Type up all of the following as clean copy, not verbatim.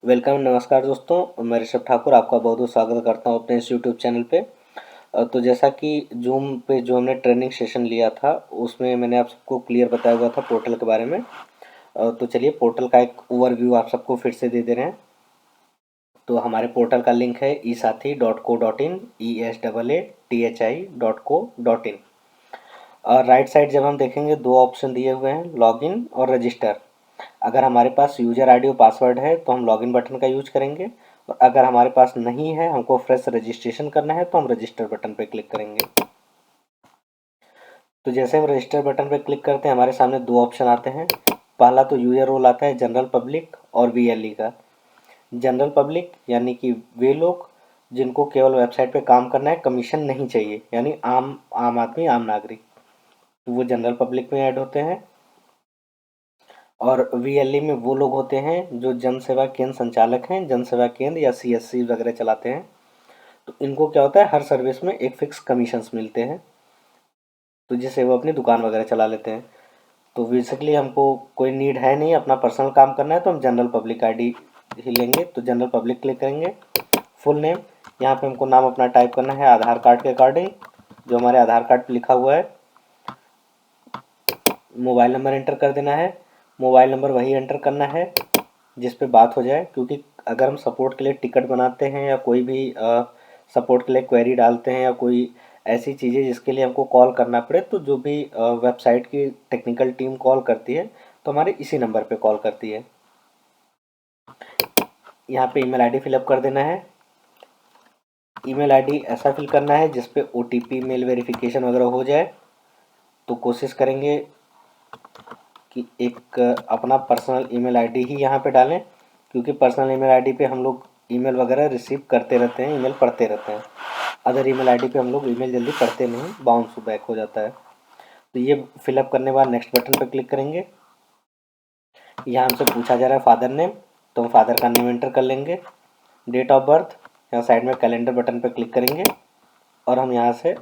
Welcome, नमस्कार दोस्तों। मैं ऋषभ ठाकुर आपका बहुत बहुत स्वागत करता हूं अपने इस यूट्यूब चैनल पे। तो जैसा कि जूम पे जो हमने ट्रेनिंग सेशन लिया था उसमें मैंने आप सबको क्लियर बताया हुआ था पोर्टल के बारे में। तो चलिए पोर्टल का एक ओवरव्यू आप सबको फिर से दे दे रहे हैं। तो हमारे पोर्टल का लिंक है esathi.co.in esathi.co.in। और राइट साइड जब हम देखेंगे दो ऑप्शन दिए हुए हैं, लॉगिन और रजिस्टर। अगर हमारे पास यूजर आईडी और पासवर्ड है तो हम लॉगिन बटन का यूज करेंगे, और अगर हमारे पास नहीं है, हमको फ्रेश रजिस्ट्रेशन करना है, तो हम रजिस्टर बटन पर क्लिक करेंगे। तो जैसे हम रजिस्टर बटन पर क्लिक करते हैं हमारे सामने दो ऑप्शन आते हैं। पहला तो यूजर रोल आता है जनरल पब्लिक और वीएलई का। जनरल पब्लिक यानी कि वे लोग जिनको केवल वेबसाइट पे काम करना है, कमीशन नहीं चाहिए, यानी आम आम आदमी, आम नागरिक, तो वो जनरल पब्लिक में ऐड होते हैं। और वीएलई में वो लोग होते हैं जो जन सेवा केंद्र संचालक हैं, जन सेवा केंद्र या सीएससी वगैरह चलाते हैं। तो इनको क्या होता है, हर सर्विस में एक फिक्स कमीशंस मिलते हैं, तो जिससे वो अपनी दुकान वगैरह चला लेते हैं। तो बेसिकली हमको कोई नीड है नहीं, अपना पर्सनल काम करना है, तो हम जनरल पब्लिक आईडी ही लेंगे। तो जनरल पब्लिक क्लिक करेंगे। फुल नेम, यहाँ पे हमको नाम अपना टाइप करना है आधार कार्ड के अकॉर्डिंग, जो हमारे आधार कार्ड पे लिखा हुआ है। मोबाइल नंबर एंटर कर देना है। मोबाइल नंबर वही एंटर करना है जिस पे बात हो जाए, क्योंकि अगर हम सपोर्ट के लिए टिकट बनाते हैं या कोई भी सपोर्ट के लिए क्वेरी डालते हैं या कोई ऐसी चीज़ें जिसके लिए हमको कॉल करना पड़े, तो जो भी वेबसाइट की टेक्निकल टीम कॉल करती है तो हमारे इसी नंबर पे कॉल करती है। यहाँ पे ईमेल आईडी फिलअप कर देना है। ईमेल आईडी ऐसा फिल करना है जिस पे ओटीपी मेल वेरिफिकेशन वगैरह हो जाए। तो कोशिश करेंगे कि एक अपना पर्सनल ईमेल आईडी ही यहाँ पे डालें, क्योंकि पर्सनल ईमेल आईडी पे हम लोग ईमेल वगैरह रिसीव करते रहते हैं, ईमेल पढ़ते रहते हैं। अदर ईमेल आईडी पे हम लोग ईमेल जल्दी पढ़ते नहीं, बाउंस बैक हो जाता है। तो ये फिलअप करने के बाद नेक्स्ट बटन पर क्लिक करेंगे। यहाँ हमसे पूछा जा रहा है फादर नेम, तो हम फादर का नेम एंटर कर लेंगे। डेट ऑफ बर्थ, यहाँ साइड में कैलेंडर बटन पर क्लिक करेंगे और हम यहाँ से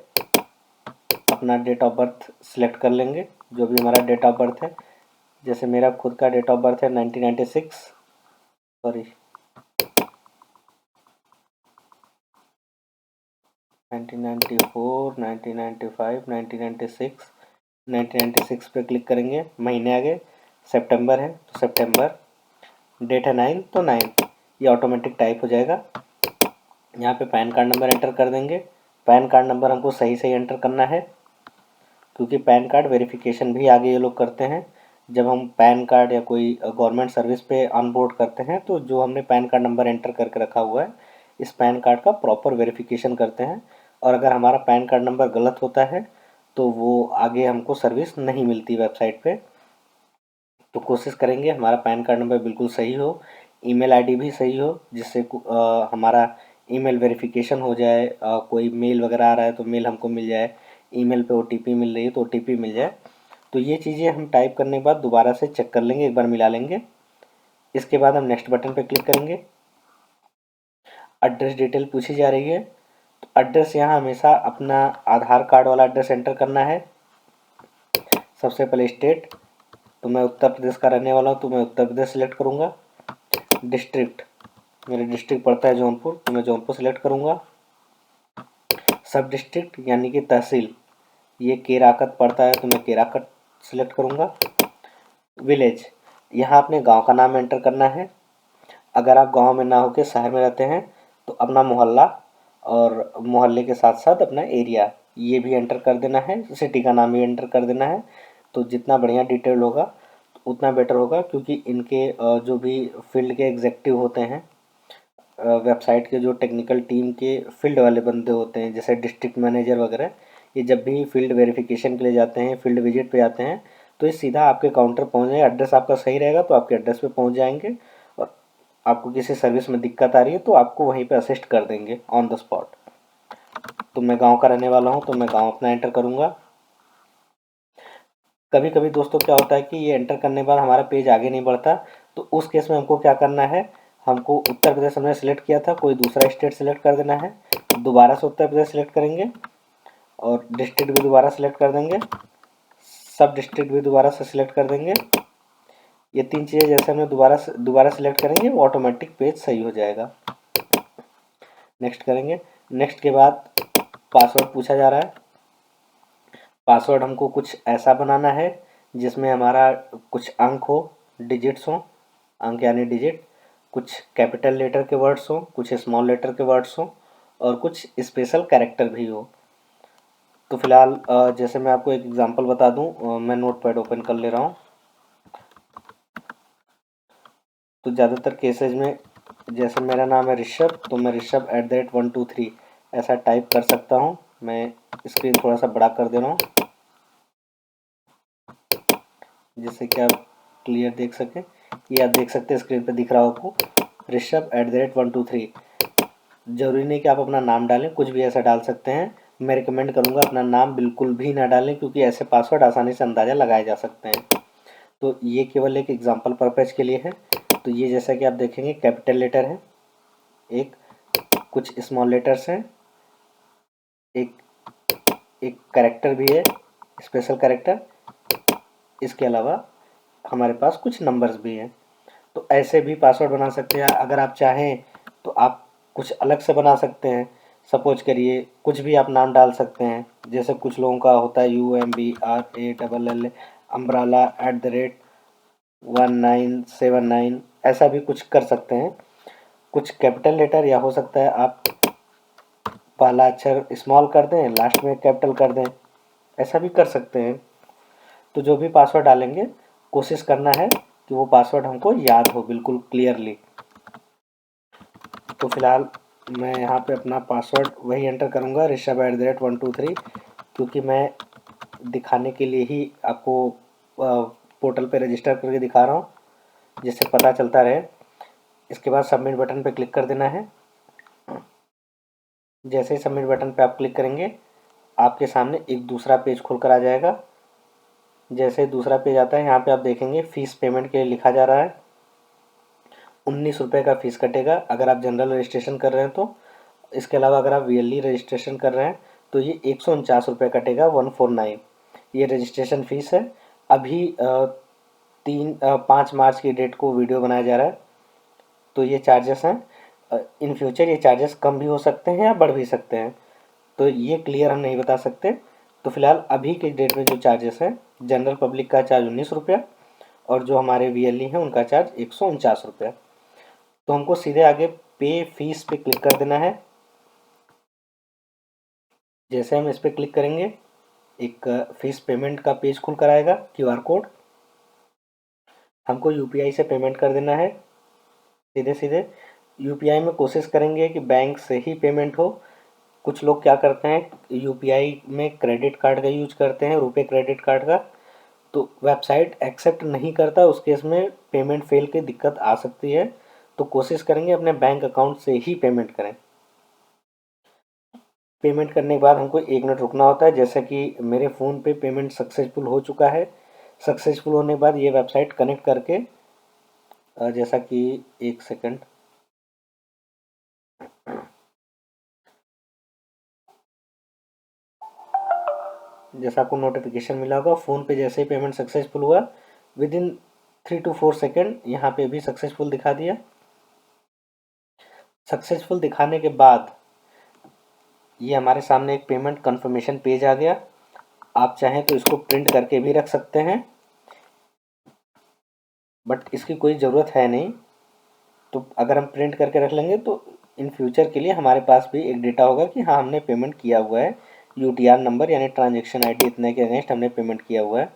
अपना डेट ऑफ बर्थ सिलेक्ट कर लेंगे, जो भी हमारा डेट ऑफ बर्थ है। जैसे मेरा खुद का डेट ऑफ बर्थ है 1996, सॉरी 1994, 1995, 1996, 1996 पे क्लिक करेंगे। महीने आगे सितंबर है तो सितंबर, डेट है 9 तो 9, ये ऑटोमेटिक टाइप हो जाएगा। यहाँ पे पैन कार्ड नंबर एंटर कर देंगे। पैन कार्ड नंबर हमको सही सही एंटर करना है, क्योंकि पैन कार्ड वेरिफिकेशन भी आगे ये लोग करते हैं। जब हम पैन कार्ड या कोई गवर्नमेंट सर्विस पे ऑनबोर्ड करते हैं तो जो हमने पैन कार्ड नंबर एंटर करके रखा हुआ है, इस पैन कार्ड का प्रॉपर वेरिफिकेशन करते हैं। और अगर हमारा पैन कार्ड नंबर गलत होता है तो वो आगे हमको सर्विस नहीं मिलती वेबसाइट पे। तो कोशिश करेंगे हमारा पैन कार्ड नंबर बिल्कुल सही हो, ईमेल आईडी भी सही हो, जिससे हमारा ईमेल वेरिफिकेशन हो जाए। कोई मेल वगैरह आ रहा है तो मेल हमको मिल जाए, ईमेल पे ओटीपी मिल रही है तो ओटीपी मिल जाए। तो ये चीज़ें हम टाइप करने के बाद दोबारा से चेक कर लेंगे, एक बार मिला लेंगे। इसके बाद हम नेक्स्ट बटन पे क्लिक करेंगे। एड्रेस डिटेल पूछी जा रही है, तो एड्रेस यहाँ हमेशा अपना आधार कार्ड वाला एड्रेस एंटर करना है। सबसे पहले स्टेट, तो मैं उत्तर प्रदेश का रहने वाला हूँ तो मैं उत्तर प्रदेश सेलेक्ट करूँगा। डिस्ट्रिक्ट, मेरा डिस्ट्रिक्ट पड़ता है जौनपुर तो मैं जौनपुर सेलेक्ट करूँगा। सब डिस्ट्रिक्ट यानी कि तहसील, ये केराकत पड़ता है तो मैं केराकत सेलेक्ट करूँगा। विलेज, यहाँ अपने गांव का नाम एंटर करना है। अगर आप गांव में ना होकर शहर में रहते हैं तो अपना मोहल्ला और मोहल्ले के साथ साथ अपना एरिया ये भी एंटर कर देना है। सिटी का नाम भी एंटर कर देना है। तो जितना बढ़िया डिटेल होगा उतना बेटर होगा, क्योंकि इनके जो भी फील्ड के एग्जेक्टिव होते हैं, वेबसाइट के जो टेक्निकल टीम के फील्ड वाले बंदे होते हैं, जैसे डिस्ट्रिक्ट मैनेजर वगैरह, ये जब भी फील्ड वेरिफिकेशन के लिए जाते हैं, फील्ड विजिट पे जाते हैं, तो ये सीधा आपके काउंटर पहुंच जाएगा। एड्रेस आपका सही रहेगा तो आपके एड्रेस पे पहुंच जाएंगे, और आपको किसी सर्विस में दिक्कत आ रही है तो आपको वहीं पे असिस्ट कर देंगे ऑन द स्पॉट। तो मैं गांव का रहने वाला हूं तो मैं गांव अपना एंटर करूंगा। कभी कभी दोस्तों क्या होता है कि ये एंटर करने के बाद हमारा पेज आगे नहीं बढ़ता, तो उस केस में हमको क्या करना है, हमको उत्तर प्रदेश हमने सेलेक्ट किया था, कोई दूसरा स्टेट सेलेक्ट कर देना है। दोबारा से उत्तर प्रदेश सेलेक्ट करेंगे और डिस्ट्रिक्ट भी दोबारा सेलेक्ट कर देंगे, सब डिस्ट्रिक्ट भी दोबारा से सिलेक्ट कर देंगे। ये 3 चीज़ें जैसे हमने दोबारा सिलेक्ट करेंगे वो ऑटोमेटिक पेज सही हो जाएगा। नेक्स्ट करेंगे। नेक्स्ट के बाद पासवर्ड पूछा जा रहा है। पासवर्ड हमको कुछ ऐसा बनाना है जिसमें हमारा कुछ अंक हो, डिजिट्स हो, अंक यानी डिजिट, कुछ कैपिटल लेटर के वर्ड्स हो, कुछ स्मॉल लेटर के वर्ड्स हो और कुछ स्पेशल कैरेक्टर भी हो। तो फिलहाल जैसे मैं आपको एक एग्जांपल बता दूं, मैं नोटपैड ओपन कर ले रहा हूं। तो ज़्यादातर केसेज में जैसे मेरा नाम है ऋषभ, तो मैं ऋषभ @123 ऐसा टाइप कर सकता हूं। मैं स्क्रीन थोड़ा सा बड़ा कर दे रहा हूँ जिससे कि आप क्लियर देख सकें। ये आप देख सकते हैं स्क्रीन पे दिख रहा हो आपको, ऋषभ @123। ज़रूरी नहीं कि आप अपना नाम डालें, कुछ भी ऐसा डाल सकते हैं। मैं रिकमेंड करूँगा अपना नाम बिल्कुल भी ना डालें, क्योंकि ऐसे पासवर्ड आसानी से अंदाज़ा लगाए जा सकते हैं। तो ये केवल एक एग्जांपल पर्पज़ के लिए है। तो ये जैसा कि आप देखेंगे कैपिटल लेटर है, एक कुछ स्मॉल लेटर्स हैं, एक एक कैरेक्टर भी है, स्पेशल कैरेक्टर। इसके अलावा हमारे पास कुछ नंबर्स भी हैं। तो ऐसे भी पासवर्ड बना सकते हैं। अगर आप चाहें तो आप कुछ अलग से बना सकते हैं। सपोज करिए कुछ भी आप नाम डाल सकते हैं, जैसे कुछ लोगों का होता है UMBRALL अम्ब्राला @1979, ऐसा भी कुछ कर सकते हैं। कुछ कैपिटल लेटर, या हो सकता है आप पहला अक्षर स्मॉल कर दें, लास्ट में कैपिटल कर दें, ऐसा भी कर सकते हैं। तो जो भी पासवर्ड डालेंगे कोशिश करना है कि वो पासवर्ड हमको याद हो बिल्कुल क्लियरली। तो फिलहाल मैं यहाँ पे अपना पासवर्ड वही एंटर करूँगा, ऋषभ @123, क्योंकि मैं दिखाने के लिए ही आपको पोर्टल पे रजिस्टर करके दिखा रहा हूँ, जिससे पता चलता रहे। इसके बाद सबमिट बटन पे क्लिक कर देना है। जैसे ही सबमिट बटन पे आप क्लिक करेंगे आपके सामने एक दूसरा पेज खुल कर आ जाएगा। जैसे ही दूसरा पेज आता है, यहाँ पे आप देखेंगे फीस पेमेंट के लिए लिखा जा रहा है। 19 रुपये का फीस कटेगा अगर आप जनरल रजिस्ट्रेशन कर रहे हैं तो। इसके अलावा अगर आप VLE रजिस्ट्रेशन कर रहे हैं तो ये 149 रुपये कटेगा, 149। ये रजिस्ट्रेशन फ़ीस है। अभी 5 मार्च की डेट को वीडियो बनाया जा रहा है, तो ये चार्जेस हैं। इन फ्यूचर ये चार्जेस कम भी हो सकते हैं या बढ़ भी सकते हैं, तो ये क्लियर हम नहीं बता सकते। तो फिलहाल अभी के डेट में जो चार्जेस हैं, जनरल पब्लिक का चार्ज 19 रुपया और जो हमारे VLE हैं उनका चार्ज 149 रुपया। तो हमको सीधे आगे पे फीस पे क्लिक कर देना है। जैसे हम इस पर क्लिक करेंगे एक फीस पेमेंट का पेज खुल कर आएगा, QR कोड। हमको UPI से पेमेंट कर देना है सीधे सीधे। UPI में कोशिश करेंगे कि बैंक से ही पेमेंट हो। कुछ लोग क्या करते हैं UPI में क्रेडिट कार्ड का यूज करते हैं, रुपए क्रेडिट कार्ड का, तो वेबसाइट एक्सेप्ट नहीं करता। उस केस में पेमेंट फेल की दिक्कत आ सकती है। तो कोशिश करेंगे अपने बैंक अकाउंट से ही पेमेंट करें। पेमेंट करने के बाद हमको 1 मिनट रुकना होता है। जैसे कि मेरे फ़ोन पे पेमेंट सक्सेसफुल हो चुका है। सक्सेसफुल होने के बाद ये वेबसाइट कनेक्ट करके जैसा कि 1 सेकंड, जैसा आपको नोटिफिकेशन मिला होगा फ़ोन पे, जैसे ही पेमेंट सक्सेसफुल हुआ विदिन 3 to 4 सेकंड यहाँ पे भी सक्सेसफुल दिखा दिया। सक्सेसफुल दिखाने के बाद ये हमारे सामने एक पेमेंट कंफर्मेशन पेज आ गया। आप चाहें तो इसको प्रिंट करके भी रख सकते हैं, बट इसकी कोई ज़रूरत है नहीं। तो अगर हम प्रिंट करके रख लेंगे तो इन फ्यूचर के लिए हमारे पास भी एक डेटा होगा कि हाँ हमने पेमेंट किया हुआ है। UTR नंबर यानी ट्रांजैक्शन ID इतने के अगेंस्ट हमने पेमेंट किया हुआ है।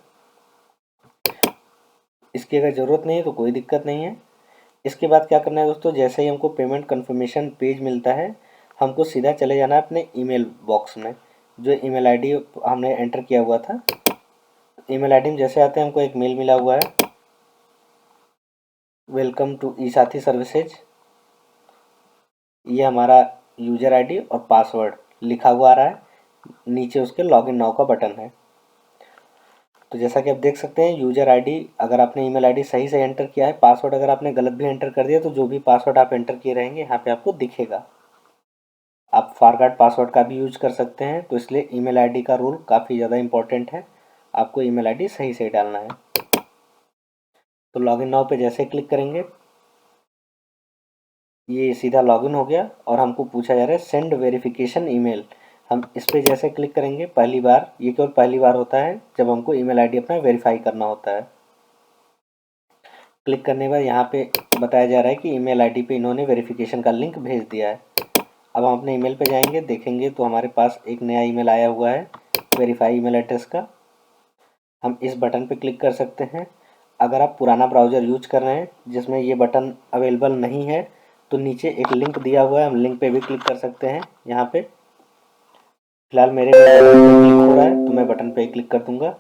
इसकी अगर ज़रूरत नहीं है तो कोई दिक्कत नहीं है। इसके बाद क्या करना है दोस्तों, जैसे ही हमको पेमेंट कंफर्मेशन पेज मिलता है हमको सीधा चले जाना है अपने ईमेल बॉक्स में, जो ईमेल ID हमने एंटर किया हुआ था। ईमेल ID में जैसे आते हैं हमको एक मेल मिला हुआ है, वेलकम टू ई साथी सर्विसेज। ये हमारा यूजर ID और पासवर्ड लिखा हुआ आ रहा है, नीचे उसके लॉगिन नाउ का बटन है। तो जैसा कि आप देख सकते हैं यूजर ID अगर आपने ईमेल ID सही से एंटर किया है, पासवर्ड अगर आपने गलत भी एंटर कर दिया तो जो भी पासवर्ड आप एंटर किए रहेंगे यहाँ पे आपको दिखेगा। आप फॉरगॉट पासवर्ड का भी यूज कर सकते हैं, तो इसलिए ईमेल ID का रूल काफ़ी ज़्यादा इंपॉर्टेंट है। आपको ईमेल ID सही से डालना है। तो लॉगिन नाउ पे जैसे क्लिक करेंगे ये सीधा लॉगिन हो गया और हमको पूछा जा रहा है सेंड वेरिफिकेशन ईमेल। हम इस पे जैसे क्लिक करेंगे पहली बार, ये केवल पहली बार होता है जब हमको ईमेल आईडी अपना वेरीफाई करना होता है। क्लिक करने के बाद यहाँ पे बताया जा रहा है कि ईमेल आईडी पे इन्होंने वेरिफिकेशन का लिंक भेज दिया है। अब हम अपने ईमेल पे जाएंगे, देखेंगे तो हमारे पास एक नया ईमेल आया हुआ है वेरीफाई ईमेल एड्रेस का। हम इस बटन पे क्लिक कर सकते हैं। अगर आप पुराना ब्राउज़र यूज कर रहे हैं जिसमें ये बटन अवेलेबल नहीं है तो नीचे एक लिंक दिया हुआ है, हम लिंक पे भी क्लिक कर सकते हैं। यहाँ पे फिलहाल मेरे में क्लिक हो रहा है तो मैं बटन पे क्लिक कर दूंगा।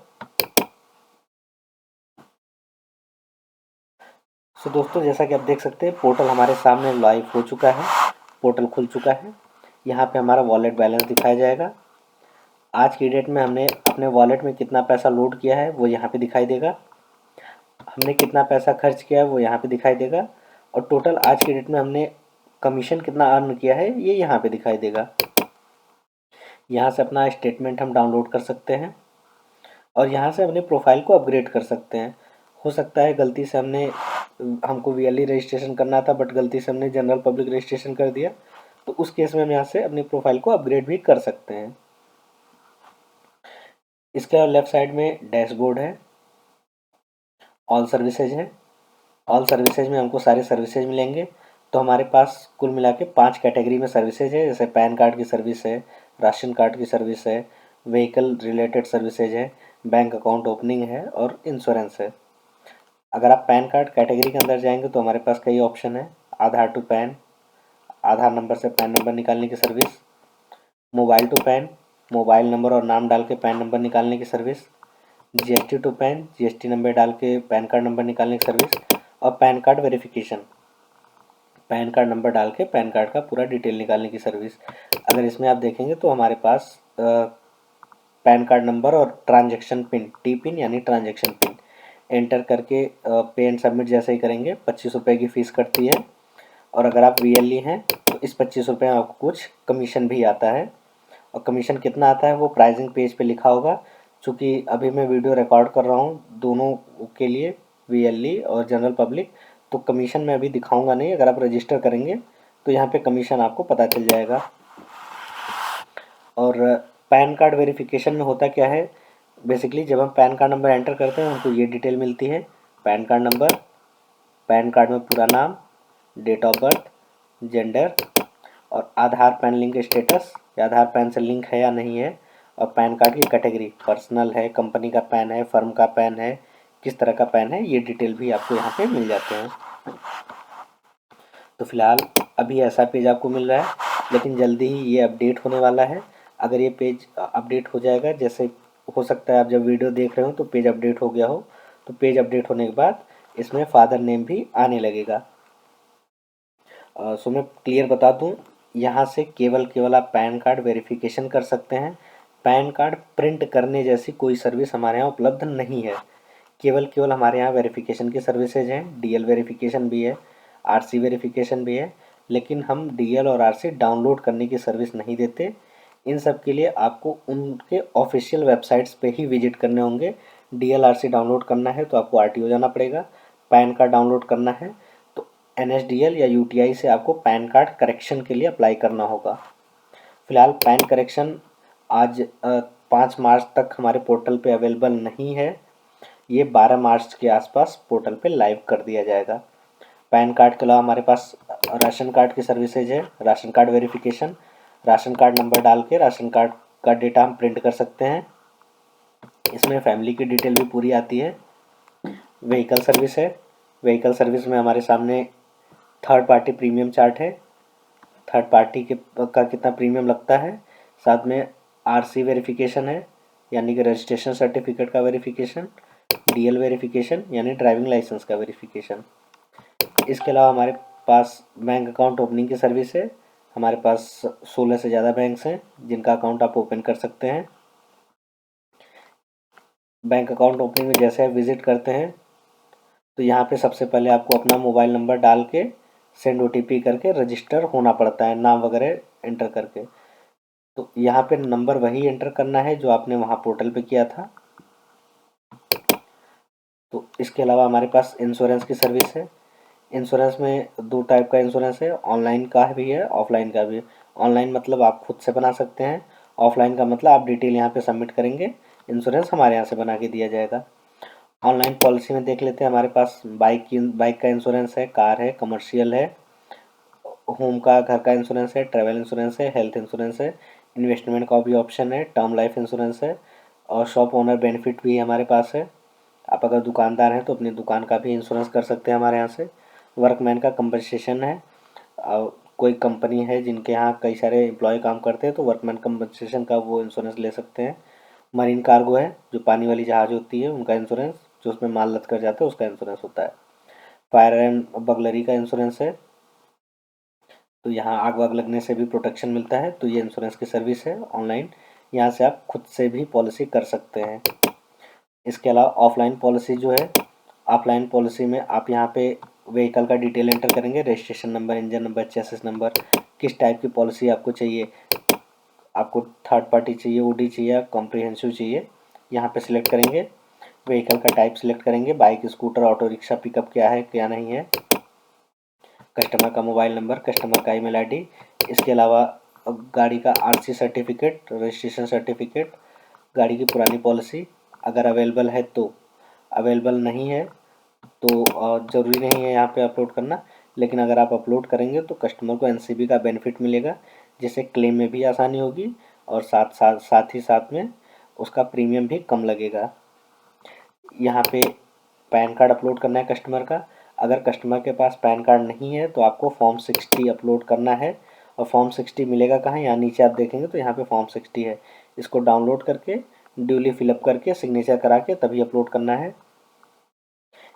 सो दोस्तों, जैसा कि आप देख सकते हैं पोर्टल हमारे सामने लाइव हो चुका है, पोर्टल खुल चुका है। यहाँ पे हमारा वॉलेट बैलेंस दिखाया जाएगा। आज की डेट में हमने अपने वॉलेट में कितना पैसा लोड किया है वो यहाँ पे दिखाई देगा। हमने कितना पैसा खर्च किया है वो यहाँ पे दिखाई देगा। और टोटल आज की डेट में हमने कमीशन कितना अर्न किया है ये यहाँ पे दिखाई देगा। यहाँ से अपना स्टेटमेंट हम डाउनलोड कर सकते हैं और यहाँ से अपने प्रोफाइल को अपग्रेड कर सकते हैं। हो सकता है गलती से हमको वीएलई रजिस्ट्रेशन करना था बट गलती से हमने जनरल पब्लिक रजिस्ट्रेशन कर दिया, तो उस केस में हम यहाँ से अपनी प्रोफाइल को अपग्रेड भी कर सकते हैं। इसके लेफ्ट साइड में डैशबोर्ड है, ऑल सर्विसेज है। ऑल सर्विसेज में हमको सारे सर्विसेज मिलेंगे। तो हमारे पास कुल मिला के 5 कैटेगरी में सर्विसेज है, जैसे पैन कार्ड की सर्विस है, राशन कार्ड की सर्विस है, व्हीकल रिलेटेड सर्विसेज है, बैंक अकाउंट ओपनिंग है और इंश्योरेंस है। अगर आप पैन कार्ड कैटेगरी के अंदर जाएंगे तो हमारे पास कई ऑप्शन है। Aadhaar to PAN, Aadhaar number से पैन नंबर निकालने की service, mobile to PAN, mobile number और नाम डाल के पैन नंबर निकालने की service, GST to PAN, GST number डाल के पैन कार्ड नंबर निकालने की सर्विस और PAN card verification, PAN card number डाल के पैन कार्ड का पूरा डिटेल निकालने की सर्विस। अगर इसमें आप देखेंगे तो हमारे पास पैन कार्ड नंबर और ट्रांजैक्शन पिन, टी पिन यानी ट्रांजैक्शन पिन एंटर करके पे एंड सबमिट जैसे ही करेंगे 25 रुपये की फ़ीस कटती है। और अगर आप वीएलई हैं तो इस 25 रुपये में आपको कुछ कमीशन भी आता है। और कमीशन कितना आता है वो प्राइसिंग पेज पे लिखा होगा। चूँकि अभी मैं वीडियो रिकॉर्ड कर रहा हूँ दोनों के लिए, वीएलई और जनरल पब्लिक, तो कमीशन मैं अभी दिखाऊंगा नहीं। अगर आप रजिस्टर करेंगे तो यहाँ पे कमीशन आपको पता चल जाएगा। और पैन कार्ड वेरिफिकेशन में होता क्या है, बेसिकली जब हम पैन कार्ड नंबर एंटर करते हैं हमको ये डिटेल मिलती है, pan card number, pan card में पूरा नाम, डेट ऑफ बर्थ, जेंडर और आधार पैन लिंक स्टेटस, या आधार पैन से लिंक है या नहीं है, और पैन कार्ड की कैटेगरी, पर्सनल है, कंपनी का पैन है, फर्म का पैन है, किस तरह का पैन है, ये डिटेल भी आपको यहाँ पे मिल जाते हैं। तो फिलहाल अभी ऐसा पेज आपको मिल रहा है, लेकिन जल्दी ही ये अपडेट होने वाला है। अगर ये पेज अपडेट हो जाएगा, जैसे हो सकता है आप जब वीडियो देख रहे हो तो पेज अपडेट हो गया हो, तो पेज अपडेट होने के बाद इसमें फादर नेम भी आने लगेगा। सो मैं क्लियर बता दूं, यहाँ से केवल आप पैन कार्ड वेरिफिकेशन कर सकते हैं। पैन कार्ड प्रिंट करने जैसी कोई सर्विस हमारे यहाँ उपलब्ध नहीं है। केवल हमारे यहाँ वेरिफिकेशन की सर्विसेज हैं, डीएल वेरिफिकेशन भी है, आरसी वेरिफिकेशन भी है, लेकिन हम डीएल और आरसी डाउनलोड करने की सर्विस नहीं देते। इन सब के लिए आपको उनके ऑफिशियल वेबसाइट्स पे ही विजिट करने होंगे। डीएल आरसी डाउनलोड करना है तो आपको आरटीओ जाना पड़ेगा। पैन कार्ड डाउनलोड करना है तो एनएसडीएल या यूटीआई से आपको पैन कार्ड करेक्शन के लिए अप्लाई करना होगा। फिलहाल पैन करेक्शन आज 5 मार्च तक हमारे पोर्टल पे अवेलेबल नहीं है। ये 12 मार्च के आसपास पोर्टल पे लाइव कर दिया जाएगा। पैन कार्ड के अलावा हमारे पास राशन कार्ड की सर्विसेज है, ration card verification, ration card number डाल के राशन कार्ड का डेटा हम प्रिंट कर सकते हैं। इसमें फैमिली की डिटेल भी पूरी आती है। व्हीकल सर्विस है, व्हीकल सर्विस में हमारे सामने थर्ड पार्टी प्रीमियम चार्ट है, थर्ड पार्टी का कितना प्रीमियम लगता है। साथ में आरसी वेरिफिकेशन है यानी कि रजिस्ट्रेशन सर्टिफिकेट का वेरिफिकेशन, डीएल वेरिफिकेशन यानी ड्राइविंग लाइसेंस का वेरिफिकेशन। इसके अलावा हमारे पास बैंक अकाउंट ओपनिंग की सर्विस है। हमारे पास 16 से ज़्यादा बैंक्स हैं जिनका अकाउंट आप ओपन कर सकते हैं। बैंक अकाउंट ओपनिंग में जैसे आप विजिट करते हैं तो यहाँ पे सबसे पहले आपको अपना मोबाइल नंबर डाल के सेंड ओटीपी करके रजिस्टर होना पड़ता है, नाम वगैरह एंटर करके। तो यहाँ पे नंबर वही एंटर करना है जो आपने वहाँ पोर्टल पे किया था। तो इसके अलावा हमारे पास इंश्योरेंस की सर्विस है। इंश्योरेंस में दो टाइप का इंश्योरेंस है, ऑनलाइन का भी है, ऑफलाइन का भी है। ऑनलाइन मतलब आप खुद से बना सकते हैं, ऑफलाइन का मतलब आप डिटेल यहाँ पे सबमिट करेंगे, इंश्योरेंस हमारे यहाँ से बना के दिया जाएगा। ऑनलाइन पॉलिसी में देख लेते हैं, हमारे पास बाइक का इंश्योरेंस है, कार है, कमर्शियल है, होम का घर का इंश्योरेंस है, ट्रैवल इंश्योरेंस है, हेल्थ इंश्योरेंस है, इन्वेस्टमेंट का भी ऑप्शन है, टर्म लाइफ इंश्योरेंस है और शॉप ओनर बेनिफिट भी हमारे पास है। आप अगर दुकानदार हैं तो अपनी दुकान का भी इंश्योरेंस कर सकते हैं हमारे यहाँ से। वर्कमैन का कंपनसेशन है, और कोई कंपनी है जिनके यहाँ कई सारे एम्प्लॉय काम करते हैं तो वर्कमैन कंपनसेशन का वो इंश्योरेंस ले सकते हैं। मरीन कार्गो है, जो पानी वाली जहाज होती है उनका इंश्योरेंस, जो उसमें माल लद कर जाता है उसका इंश्योरेंस होता है। फायर एंड बगलरी का इंश्योरेंस है, तो यहाँ आग वाग लगने से भी प्रोटेक्शन मिलता है, तो ये इंश्योरेंस की सर्विस है ऑनलाइन, यहाँ से आप खुद से भी पॉलिसी कर सकते हैं। इसके अलावा ऑफलाइन पॉलिसी जो है, ऑफलाइन पॉलिसी में आप यहाँ पे व्हीकल का डिटेल एंटर करेंगे, registration number, engine number, chassis number, किस टाइप की पॉलिसी आपको चाहिए, आपको थर्ड पार्टी चाहिए, ओडी चाहिए या कॉम्प्रिहेंसिव चाहिए, यहाँ पे सिलेक्ट करेंगे। व्हीकल का टाइप सिलेक्ट करेंगे, bike, scooter, auto rickshaw, pickup क्या है क्या नहीं है, कस्टमर का मोबाइल नंबर, कस्टमर का ईमेल आईडी। इसके अलावा गाड़ी का आरसी सर्टिफिकेट, रजिस्ट्रेशन सर्टिफिकेट, गाड़ी की पुरानी पॉलिसी अगर अवेलेबल है तो, अवेलेबल नहीं है तो ज़रूरी नहीं है यहाँ पे अपलोड करना, लेकिन अगर आप अपलोड करेंगे तो कस्टमर को एनसीबी का बेनिफिट मिलेगा, जिससे क्लेम में भी आसानी होगी और साथ ही साथ में उसका प्रीमियम भी कम लगेगा। यहाँ पे पैन कार्ड अपलोड करना है कस्टमर का। अगर कस्टमर के पास पैन कार्ड नहीं है तो आपको फॉर्म 60 अपलोड करना है, और फॉर्म 60 मिलेगा कहाँ, यहाँ नीचे आप देखेंगे तो यहाँ पे फॉर्म 60 है, इसको डाउनलोड करके ड्यूली फिलअप करके सिग्नेचर करा के तभी अपलोड करना है।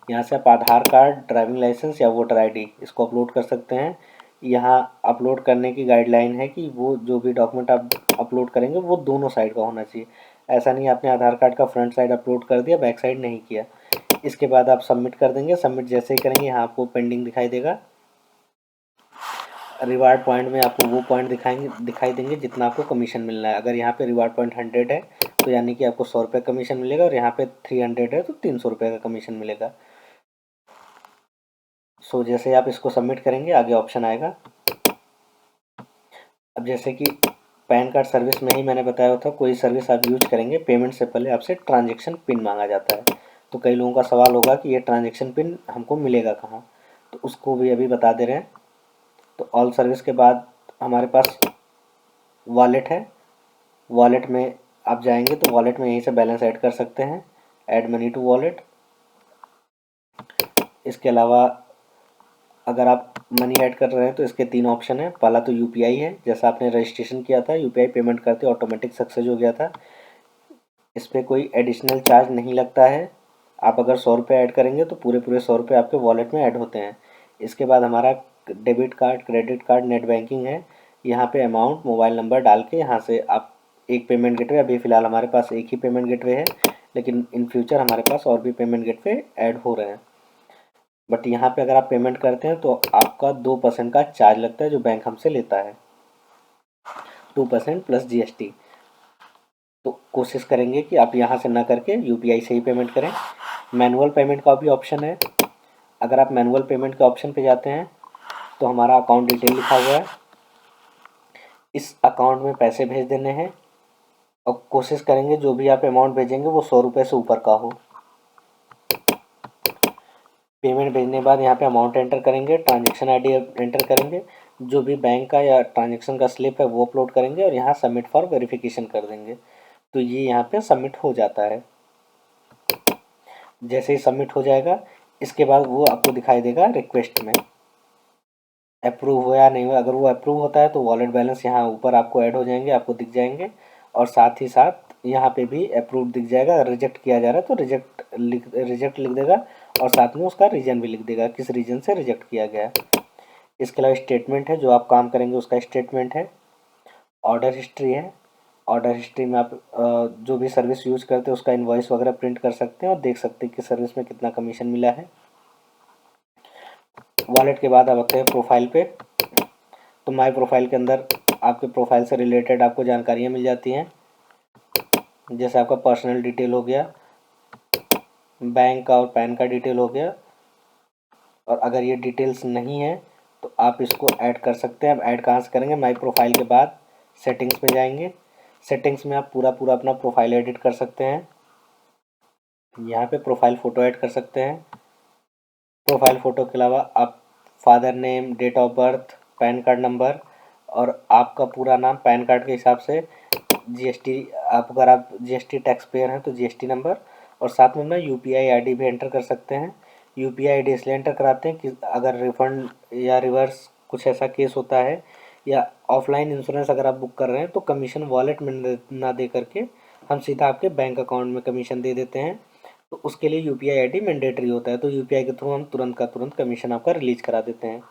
यहाँ से आप आधार कार्ड, ड्राइविंग लाइसेंस या वोटर आईडी इसको अपलोड कर सकते हैं। यहाँ अपलोड करने की गाइडलाइन है कि वो जो भी डॉक्यूमेंट आप अपलोड करेंगे वो दोनों साइड का होना चाहिए, ऐसा नहीं आपने आधार कार्ड का फ्रंट साइड अपलोड कर दिया, बैक साइड नहीं किया। इसके बाद आप सबमिट कर देंगे, सबमिट जैसे ही करेंगे यहाँ आपको पेंडिंग दिखाई देगा। रिवार्ड पॉइंट में आपको वो पॉइंट दिखाई देंगे जितना आपको कमीशन मिलना है। अगर यहाँ पे रिवार्ड पॉइंट 100 है तो यानी कि आपको 100 रुपये कमीशन मिलेगा, और यहाँ पे 300 है तो 300 रुपये का कमीशन मिलेगा। सो जैसे आप इसको सबमिट करेंगे आगे ऑप्शन आएगा। अब जैसे कि पैन कार्ड सर्विस में ही मैंने बताया था, कोई सर्विस आप यूज करेंगे पेमेंट से पहले आपसे ट्रांजेक्शन पिन मांगा जाता है, तो कई लोगों का सवाल होगा कि ये ट्रांजेक्शन पिन हमको मिलेगा कहाँ, तो उसको भी अभी बता दे रहे हैं। तो ऑल सर्विस के बाद हमारे पास वॉलेट है, वॉलेट में आप जाएंगे तो वॉलेट में यहीं से बैलेंस ऐड कर सकते हैं, ऐड मनी टू वॉलेट। इसके अलावा अगर आप मनी ऐड कर रहे हैं तो इसके 3 ऑप्शन है। पहला तो यूपीआई है, जैसा आपने रजिस्ट्रेशन किया था यूपीआई पेमेंट करते ऑटोमेटिक सक्सेस हो गया था, इस पर कोई एडिशनल चार्ज नहीं लगता है। आप अगर 100 रुपये ऐड करेंगे तो पूरे 100 रुपये आपके वॉलेट में ऐड होते हैं। इसके बाद हमारा debit card, credit card, net banking है। यहाँ पे अमाउंट, मोबाइल नंबर डाल के यहाँ से आप एक पेमेंट गेटवे, अभी फ़िलहाल हमारे पास एक ही पेमेंट गेटवे है, लेकिन इन फ्यूचर हमारे पास और भी पेमेंट गेटवे ऐड हो रहे हैं। बट यहाँ पे अगर आप पेमेंट करते हैं तो आपका 2% का चार्ज लगता है जो बैंक हमसे लेता है, 2% प्लस जीएसटी। तो कोशिश करेंगे कि आप यहाँ से ना करके यूपीआई से ही पेमेंट करें। मैनुअल पेमेंट का भी ऑप्शन है। अगर आप मैनुअल पेमेंट के ऑप्शन पे जाते हैं तो हमारा अकाउंट डिटेल लिखा हुआ है, इस अकाउंट में पैसे भेज देने हैं, और कोशिश करेंगे जो भी आप अमाउंट भेजेंगे वो 100 रुपये से ऊपर का हो। पेमेंट भेजने के बाद यहाँ पे अमाउंट एंटर करेंगे, ट्रांजेक्शन आईडी एंटर करेंगे, जो भी बैंक का या ट्रांजेक्शन का स्लिप है वो अपलोड करेंगे और यहाँ सबमिट फॉर वेरिफिकेशन कर देंगे, तो ये यहाँ पे सबमिट हो जाता है। जैसे ही सबमिट हो जाएगा इसके बाद वो आपको दिखाई देगा रिक्वेस्ट में अप्रूव हुआ या नहीं हुआ। अगर वो अप्रूव होता है तो वॉलेट बैलेंस यहाँ ऊपर आपको ऐड हो जाएंगे, आपको दिख जाएंगे, और साथ ही साथ यहाँ पे भी अप्रूव दिख जाएगा। अगर रिजेक्ट किया जा रहा है तो रिजेक्ट लिख देगा, और साथ में उसका रीजन भी लिख देगा किस रीजन से रिजेक्ट किया गया है। इसके अलावा स्टेटमेंट है, जो आप काम करेंगे उसका स्टेटमेंट है। ऑर्डर हिस्ट्री है, ऑर्डर हिस्ट्री में आप जो भी सर्विस यूज करते हैं उसका इनवॉइस वगैरह प्रिंट कर सकते हैं और देख सकते हैं कि सर्विस में कितना कमीशन मिला है। वॉलेट के बाद आप आते हैं प्रोफाइल पे, तो माई प्रोफाइल के अंदर आपके प्रोफाइल से रिलेटेड आपको जानकारियाँ मिल जाती हैं, जैसे आपका पर्सनल डिटेल हो गया, बैंक का और पैन का डिटेल हो गया। और अगर ये डिटेल्स नहीं है तो आप इसको ऐड कर सकते हैं। अब ऐड कहाँ से करेंगे, माई प्रोफाइल के बाद सेटिंग्स में जाएंगे। सेटिंग्स में आप पूरा अपना प्रोफाइल एडिट कर सकते हैं। यहाँ पे प्रोफाइल फ़ोटो ऐड कर सकते हैं। प्रोफाइल फ़ोटो के अलावा आप father name, date of birth, PAN card number और आपका पूरा नाम पैन कार्ड के हिसाब से, जीएसटी, अगर आप जीएसटी टैक्स पेयर हैं तो जीएसटी नंबर, और साथ में ना यूपीआई आईडी भी एंटर कर सकते हैं। यूपीआई आईडी इसलिए एंटर कराते हैं कि अगर रिफंड या रिवर्स कुछ ऐसा केस होता है, या ऑफलाइन इंश्योरेंस अगर आप बुक कर रहे हैं तो कमीशन वॉलेट में ना दे करके हम सीधा आपके बैंक अकाउंट में कमीशन दे देते हैं। तो उसके लिए यूपीआई आईडी मैंडेटरी होता है, तो यूपीआई के थ्रू हम तुरंत का तुरंत कमीशन आपका रिलीज करा देते हैं।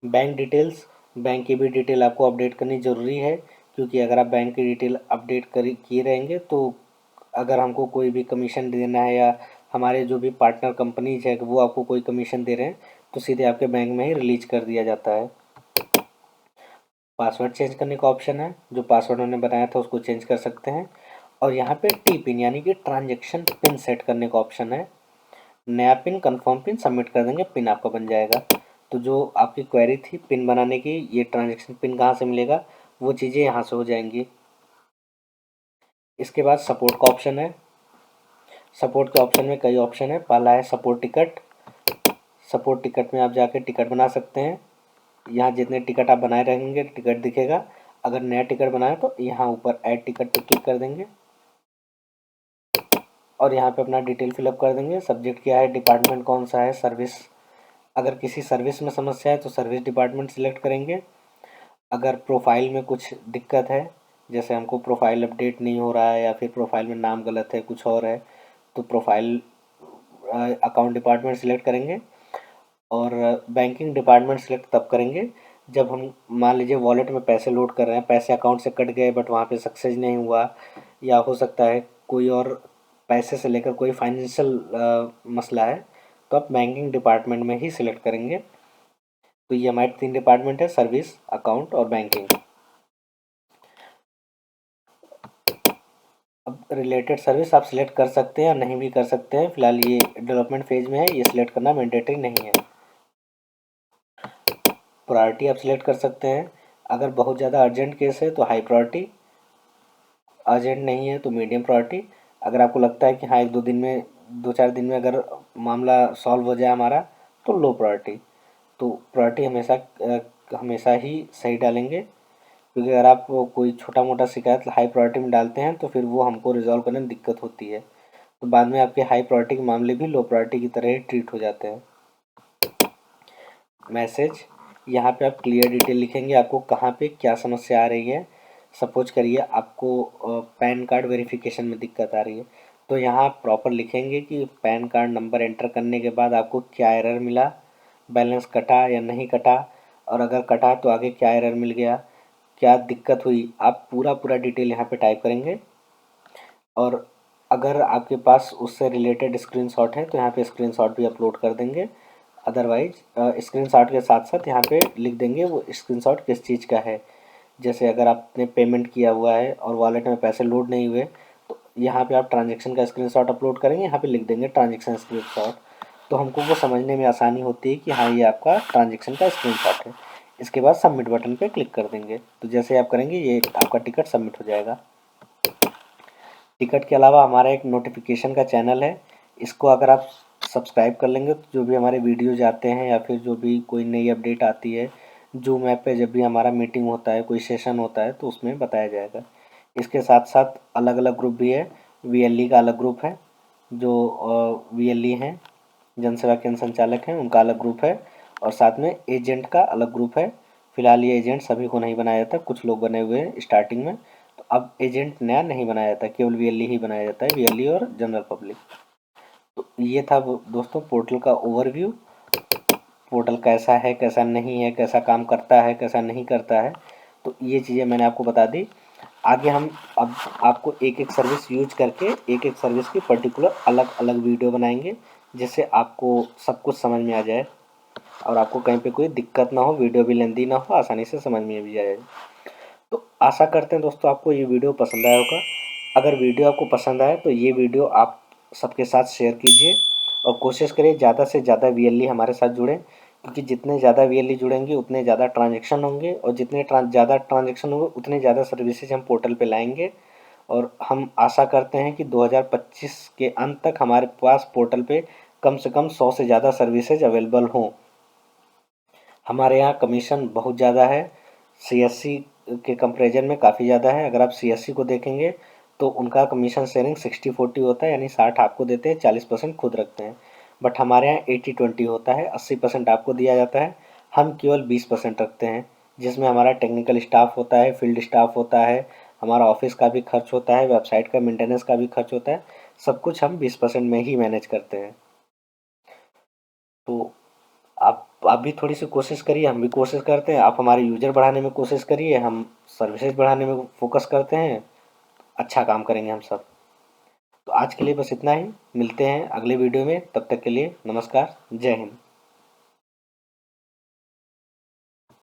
बैंक डिटेल्स, बैंक की भी डिटेल आपको अपडेट करनी ज़रूरी है, क्योंकि अगर आप बैंक की डिटेल अपडेट किए रहेंगे तो अगर हमको कोई भी कमीशन देना है या हमारे जो भी पार्टनर कंपनीज है वो आपको कोई कमीशन दे रहे हैं तो सीधे आपके बैंक में ही रिलीज कर दिया जाता है। पासवर्ड चेंज करने का ऑप्शन है, जो पासवर्ड उन्होंने बनाया था उसको चेंज कर सकते हैं। और यहाँ पे टी पिन यानी कि ट्रांजेक्शन पिन सेट करने का ऑप्शन है। नया पिन, कंफर्म पिन सबमिट कर देंगे, पिन आपका बन जाएगा। तो जो आपकी क्वेरी थी पिन बनाने की, ये ट्रांजेक्शन पिन कहाँ से मिलेगा, वो चीज़ें यहाँ से हो जाएंगी। इसके बाद सपोर्ट का ऑप्शन है। सपोर्ट के ऑप्शन में कई ऑप्शन है। पहला है सपोर्ट टिकट। सपोर्ट टिकट में आप जाके टिकट बना सकते हैं। यहाँ जितने टिकट आप बनाए रहेंगे टिकट दिखेगा। अगर नया टिकट बनाए तो यहाँ ऊपर ऐड टिकट पे क्लिक कर देंगे और यहाँ पे अपना डिटेल फिलअप कर देंगे। सब्जेक्ट क्या है, डिपार्टमेंट कौन सा है, सर्विस, अगर किसी सर्विस में समस्या है तो सर्विस डिपार्टमेंट सिलेक्ट करेंगे। अगर प्रोफाइल में कुछ दिक्कत है, जैसे हमको प्रोफाइल अपडेट नहीं हो रहा है या फिर प्रोफाइल में नाम गलत है, कुछ और है, तो प्रोफाइल अकाउंट डिपार्टमेंट सिलेक्ट करेंगे। और बैंकिंग डिपार्टमेंट सिलेक्ट तब करेंगे जब हम मान लीजिए वॉलेट में पैसे लोड कर रहे हैं, पैसे अकाउंट से कट गए बट वहाँ पे सक्सेस नहीं हुआ, या हो सकता है कोई और पैसे से लेकर कोई फाइनेंशियल मसला है, तो आप बैंकिंग डिपार्टमेंट में ही सिलेक्ट करेंगे। तो ये हमारे 3 डिपार्टमेंट है, सर्विस, अकाउंट और बैंकिंग। अब रिलेटेड सर्विस आप सिलेक्ट कर सकते हैं या नहीं भी कर सकते हैं। फिलहाल ये डेवलपमेंट फेज में है, ये सिलेक्ट करना मैंडेटरी नहीं है। प्रायोरिटी आप सिलेक्ट कर सकते हैं। अगर बहुत ज़्यादा अर्जेंट केस है तो हाई प्रायोरिटी, अर्जेंट नहीं है तो मीडियम प्रायोरिटी। अगर आपको लगता है कि हाँ 1-2 दिन में, 2-4 दिन में अगर मामला सॉल्व हो जाए हमारा, तो लो प्रायोरिटी। तो प्रायोरिटी हमेशा ही सही डालेंगे, क्योंकि अगर आप कोई छोटा मोटा शिकायत हाई प्रायोरिटी में डालते हैं तो फिर वो हमको रिजॉल्व करने में दिक्कत होती है, तो बाद में आपके हाई प्रायोरिटी के मामले भी लो प्रायोरिटी की तरह ही ट्रीट हो जाते हैं। मैसेज, यहाँ पे आप क्लियर डिटेल लिखेंगे, आपको कहाँ पे क्या समस्या आ रही है। सपोज करिए आपको पैन कार्ड वेरिफिकेशन में दिक्कत आ रही है, तो यहाँ आप प्रॉपर लिखेंगे कि पैन कार्ड नंबर एंटर करने के बाद आपको क्या एरर मिला, बैलेंस कटा या नहीं कटा, और अगर कटा तो आगे क्या एरर मिल गया, क्या दिक्कत हुई, आप पूरा डिटेल यहाँ पे टाइप करेंगे। और अगर आपके पास उससे रिलेटेड स्क्रीनशॉट है तो यहाँ पे स्क्रीनशॉट भी अपलोड कर देंगे। अदरवाइज स्क्रीनशॉट के साथ साथ यहाँ पे लिख देंगे वो स्क्रीनशॉट किस चीज़ का है। जैसे अगर आपने पेमेंट किया हुआ है और वॉलेट में पैसे लोड नहीं हुए तो यहाँ पे आप ट्रांजेक्शन का स्क्रीनशॉट अपलोड करेंगे, यहाँ पे लिख देंगे ट्रांजेक्शन स्क्रीनशॉट, तो हमको वो समझने में आसानी होती है कि हाँ ये आपका ट्रांजेक्शन का स्क्रीनशॉट है। इसके बाद सबमिट बटन पे क्लिक कर देंगे, तो जैसे आप करेंगे ये आपका टिकट सबमिट हो जाएगा। टिकट के अलावा हमारा एक नोटिफिकेशन का चैनल है, इसको अगर आप सब्सक्राइब कर लेंगे तो जो भी हमारे वीडियोज आते हैं या फिर जो भी कोई नई अपडेट आती है, जूम ऐप पे जब भी हमारा मीटिंग होता है, कोई सेशन होता है तो उसमें बताया जाएगा। इसके साथ साथ अलग अलग ग्रुप भी है। वीएलई का अलग ग्रुप है, जो वीएलई हैं, जन सेवा केंद्र संचालक हैं, उनका अलग ग्रुप है। और साथ में एजेंट का अलग ग्रुप है। फिलहाल ये एजेंट सभी को नहीं बनाया जाता, कुछ लोग बने हुए हैं स्टार्टिंग में, तो अब एजेंट नया नहीं बनाया जाता, केवल वीएलई ही बनाया जाता है, वीएलई और जनरल पब्लिक। तो ये था दोस्तों पोर्टल का ओवरव्यू। पोर्टल कैसा है, कैसा नहीं है, कैसा काम करता है, कैसा नहीं करता है, तो ये चीज़ें मैंने आपको बता दी। आगे हम अब आपको एक एक सर्विस यूज करके एक एक सर्विस की पर्टिकुलर अलग अलग वीडियो बनाएंगे, जिससे आपको सब कुछ समझ में आ जाए और आपको कहीं पे कोई दिक्कत ना हो, वीडियो भी लेंदी ना हो, आसानी से समझ में भी आ जाए। तो आशा करते हैं दोस्तों आपको ये वीडियो पसंद आया होगा। अगर वीडियो आपको पसंद आए तो ये वीडियो आप सबके साथ शेयर कीजिए और कोशिश करिए ज़्यादा से ज़्यादा वीएलई हमारे साथ जुड़ें, क्योंकि जितने ज़्यादा वीएलई जुड़ेंगे उतने ज़्यादा ट्रांजेक्शन होंगे और जितने ज़्यादा ट्रांजेक्शन होंगे उतने ज़्यादा सर्विसेज हम पोर्टल पे लाएंगे। और हम आशा करते हैं कि 2025 के अंत तक हमारे पास पोर्टल पे कम से कम 100 से ज़्यादा सर्विसेज अवेलेबल हों। हमारे यहाँ कमीशन बहुत ज़्यादा है, सीएससी के कंपैरिजन में काफ़ी ज़्यादा है। अगर आप सीएससी को देखेंगे तो उनका कमीशन शेयरिंग 60-40 होता है, यानी 60 आपको देते हैं, 40% खुद रखते हैं। बट हमारे यहाँ 80-20 होता है, 80% आपको दिया जाता है, हम केवल 20% रखते हैं, जिसमें हमारा टेक्निकल स्टाफ होता है, फील्ड स्टाफ होता है, हमारा ऑफिस का भी खर्च होता है, वेबसाइट का मेंटेनेंस का भी खर्च होता है। सब कुछ हम 20% में ही मैनेज करते हैं। तो आप भी थोड़ी सी कोशिश करिए, हम भी कोशिश करते हैं, आप हमारे यूज़र बढ़ाने में कोशिश करिए, हम सर्विसेज बढ़ाने में फोकस करते हैं। अच्छा काम करेंगे हम सब। तो आज के लिए बस इतना ही, मिलते हैं अगले वीडियो में, तब तक के लिए नमस्कार, जय हिंद।